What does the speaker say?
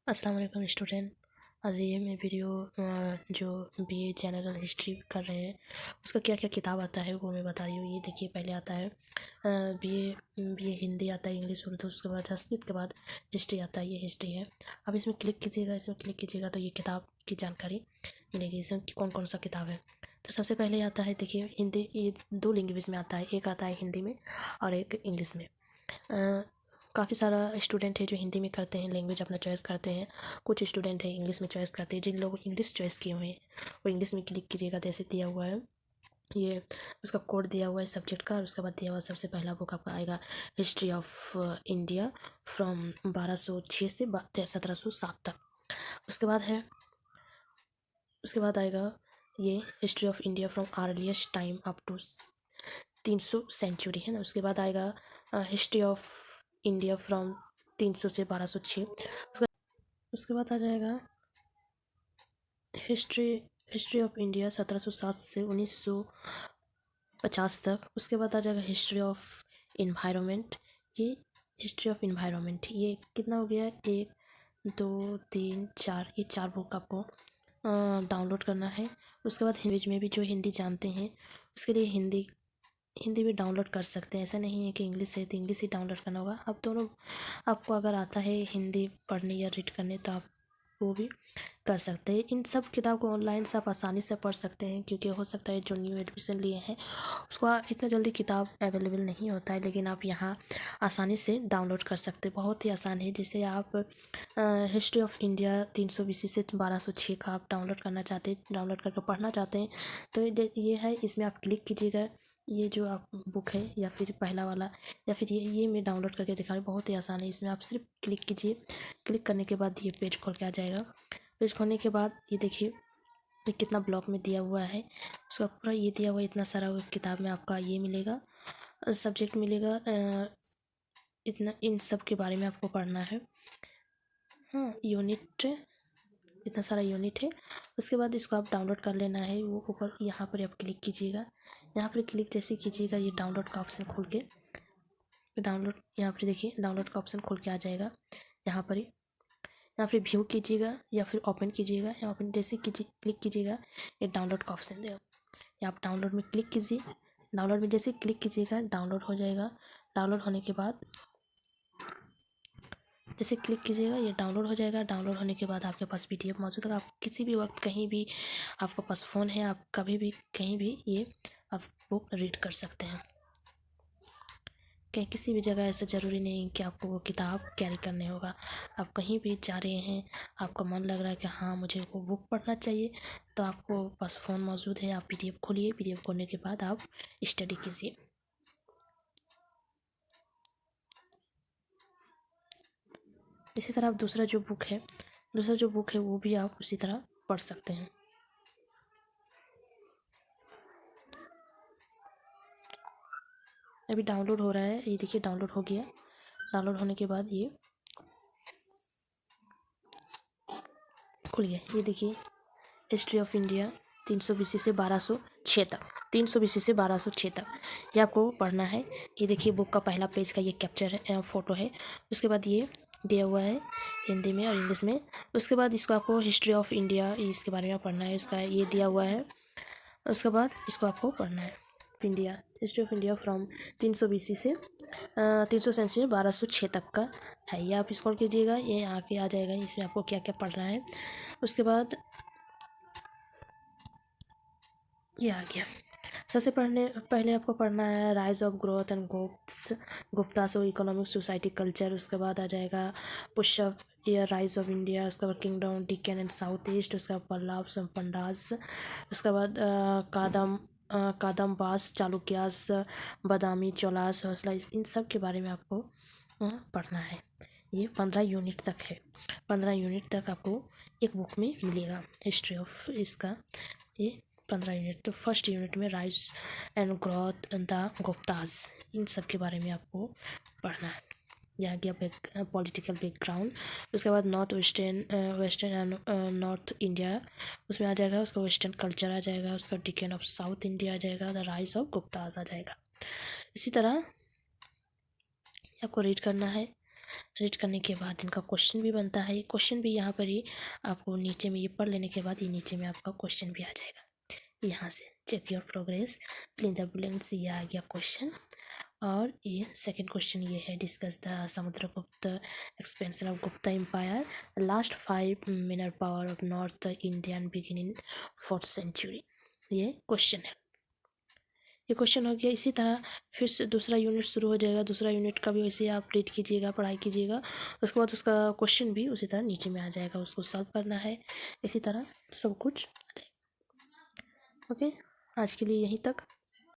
अस्सलाम वालेकुम स्टूडेंट। आज ये मैं वीडियो जो बीए जनरल हिस्ट्री कर रहे हैं उसका क्या क्या किताब आता है वो मैं बता रही हूँ। ये देखिए, पहले आता है बीए हिंदी आता है, इंग्लिश, उर्दू, उसके बाद संस्कृत के बाद हिस्ट्री आता है। ये हिस्ट्री है। अब इसमें क्लिक कीजिएगा तो ये किताब की जानकारी मिलेगी, इसमें कौन कौन सा किताब है। तो सबसे पहले आता है, देखिए, हिंदी। ये दो लैंग्वेज में आता है, एक आता है हिंदी में और एक इंग्लिश में। काफ़ी सारा स्टूडेंट है जो हिंदी में करते हैं, लैंग्वेज अपना चॉइस करते हैं। कुछ स्टूडेंट है इंग्लिश में चॉइस करते हैं। जिन लोगों इंग्लिश चॉइस किए हुए हैं वो इंग्लिश में क्लिक कीजिएगा, जैसे दिया हुआ है। ये उसका कोड दिया हुआ है सब्जेक्ट का, और उसके बाद दिया हुआ सबसे पहला बुक आपका आएगा हिस्ट्री ऑफ इंडिया फ्रॉम 1206 से 1707 तक। उसके बाद है उसके बाद आएगा ये history of India from earliest time up to 300 century, है ना। उसके बाद आएगा हिस्ट्री ऑफ इंडिया फ्रॉम 300 से 1206। उसके बाद आ जाएगा हिस्ट्री हिस्ट्री ऑफ इंडिया 1707 से 1950 तक। उसके बाद आ जाएगा हिस्ट्री ऑफ इन्वायरमेंट। ये हिस्ट्री ऑफ इन्वायरमेंट ये कितना हो गया, 1 2 3 4, ये 4 बुक आपको डाउनलोड करना है। उसके बाद लैंग्वेज में भी जो हिंदी जानते हैं उसके लिए हिंदी भी डाउनलोड कर सकते हैं। ऐसा नहीं है कि इंग्लिश है तो इंग्लिश ही डाउनलोड करना होगा। अब दोनों आपको अगर आता है हिंदी पढ़ने या रीड करने तो आप वो भी कर सकते हैं। इन सब किताब को ऑनलाइन से आप आसानी से पढ़ सकते हैं, क्योंकि हो सकता है जो न्यू एडमिशन लिए हैं उसको इतना जल्दी किताब अवेलेबल नहीं होता है, लेकिन आप यहाँ आसानी से डाउनलोड कर सकते हैं। बहुत ही आसान है। जैसे आप हिस्ट्री ऑफ इंडिया 320 से 1206 का आप डाउनलोड करना चाहते हैं, डाउनलोड करके पढ़ना चाहते हैं तो ये है। इसमें आप क्लिक कीजिएगा, ये जो आप बुक है या फिर पहला वाला या फिर ये मैं डाउनलोड करके दिखा रही हूँ। बहुत ही आसान है। इसमें आप सिर्फ क्लिक कीजिए, क्लिक करने के बाद ये पेज खोल के आ जाएगा। पेज खोलने के बाद ये देखिए ये कितना ब्लॉक में दिया हुआ है, उसका पूरा ये दिया हुआ है। इतना सारा किताब में आपका ये मिलेगा, सब्जेक्ट मिलेगा। इतना इन सब के बारे में आपको पढ़ना है। हाँ, यूनिट, इतना सारा यूनिट है। उसके बाद इसको आप डाउनलोड कर लेना है। वो ऊपर यहाँ पर आप क्लिक कीजिएगा, यहाँ पर क्लिक जैसे कीजिएगा ये डाउनलोड का ऑप्शन खोल के डाउनलोड, यहाँ पर देखिए डाउनलोड का ऑप्शन खोल के आ जाएगा। यहाँ पर या फिर व्यू कीजिएगा या फिर ओपन कीजिएगा, या ओपन जैसे क्लिक कीजिएगा ये डाउनलोड का ऑप्शन देगा। या आप डाउनलोड में क्लिक कीजिए, डाउनलोड में जैसे क्लिक कीजिएगा डाउनलोड हो जाएगा। डाउनलोड होने के बाद जैसे क्लिक कीजिएगा ये डाउनलोड हो जाएगा। डाउनलोड होने के बाद आपके पास पीडीएफ मौजूद है। आप किसी भी वक्त कहीं भी आपके पास फ़ोन है, आप कभी भी कहीं भी ये आप बुक रीड कर सकते हैं। कहीं किसी भी जगह ऐसा ज़रूरी नहीं कि आपको वो किताब कैरी करने होगा। आप कहीं भी जा रहे हैं, आपका मन लग रहा है कि हाँ मुझे वो बुक पढ़ना चाहिए, तो आपको पास फ़ोन मौजूद है। आप पीडीएफ खोलिए, पीडीएफ खोलने के बाद आप स्टडी कीजिए। इसी तरह आप दूसरा जो बुक है वो भी आप उसी तरह पढ़ सकते हैं। अभी डाउनलोड हो रहा है, ये देखिए डाउनलोड हो गया। डाउनलोड होने के बाद ये खुल गया। ये देखिए हिस्ट्री ऑफ इंडिया 320 से 1206 तक, 320 से 1206 तक ये आपको पढ़ना है। ये देखिए बुक का पहला पेज का ये कैप्चर है, फ़ोटो है। उसके बाद ये दिया हुआ है हिंदी में और इंग्लिश में। उसके बाद इसको आपको हिस्ट्री ऑफ इंडिया इसके बारे में पढ़ना है, इसका ये दिया हुआ है। उसके बाद इसको आपको पढ़ना है India, history of India from 320 से 300 सेंचुरी 1206 तक का है। ये आप स्क्रॉल कीजिएगा, ये आके आ जाएगा। इसमें आपको क्या क्या पढ़ना है। उसके बाद ये आ गया। सबसे पहले आपको पढ़ना है rise of growth and Gupta so economic society culture. उसके बाद आ जाएगा पुशअप या राइज ऑफ इंडिया। उसके बाद kingdom deacon and south east. उसके बाद पल्लव्स एंड पंडास। उसके बाद कादम्बास चालुक्यास बादामी चोलास हौसला, इन सब के बारे में आपको पढ़ना है। ये 15 यूनिट तक है। 15 यूनिट तक आपको एक बुक में मिलेगा हिस्ट्री ऑफ इसका। ये 15 यूनिट। तो फर्स्ट यूनिट में rise and growth the Guptas, इन सब के बारे में आपको पढ़ना है। यह गया पॉलिटिकल बैकग्राउंड। उसके बाद वेस्टर्न एंड नॉर्थ इंडिया उसमें आ जाएगा। उसका वेस्टर्न कल्चर आ जाएगा। उसका डिकेन ऑफ साउथ इंडिया आ जाएगा। द राइज ऑफ गुप्तास आ जाएगा। इसी तरह आपको रीड करना है। रीड करने के बाद इनका क्वेश्चन भी बनता है। क्वेश्चन भी यहाँ पर ही आपको नीचे में ये पढ़ लेने के बाद ये नीचे में आपका क्वेश्चन भी आ जाएगा। यहाँ से check your progress, clean the bullets, ये आ गया क्वेश्चन। और ये सेकंड क्वेश्चन ये है, discuss the Samudragupta expansion of Gupta empire, last 5 minor power of north Indian begin in 4th century. ये क्वेश्चन है, ये क्वेश्चन हो गया। इसी तरह फिर से दूसरा यूनिट शुरू हो जाएगा। दूसरा यूनिट का भी वैसे आप रीड कीजिएगा, पढ़ाई कीजिएगा। उसके बाद उसका क्वेश्चन भी उसी तरह नीचे में आ जाएगा, उसको सॉल्व करना है। इसी तरह सब कुछ। ओके, आज के लिए यहीं तक।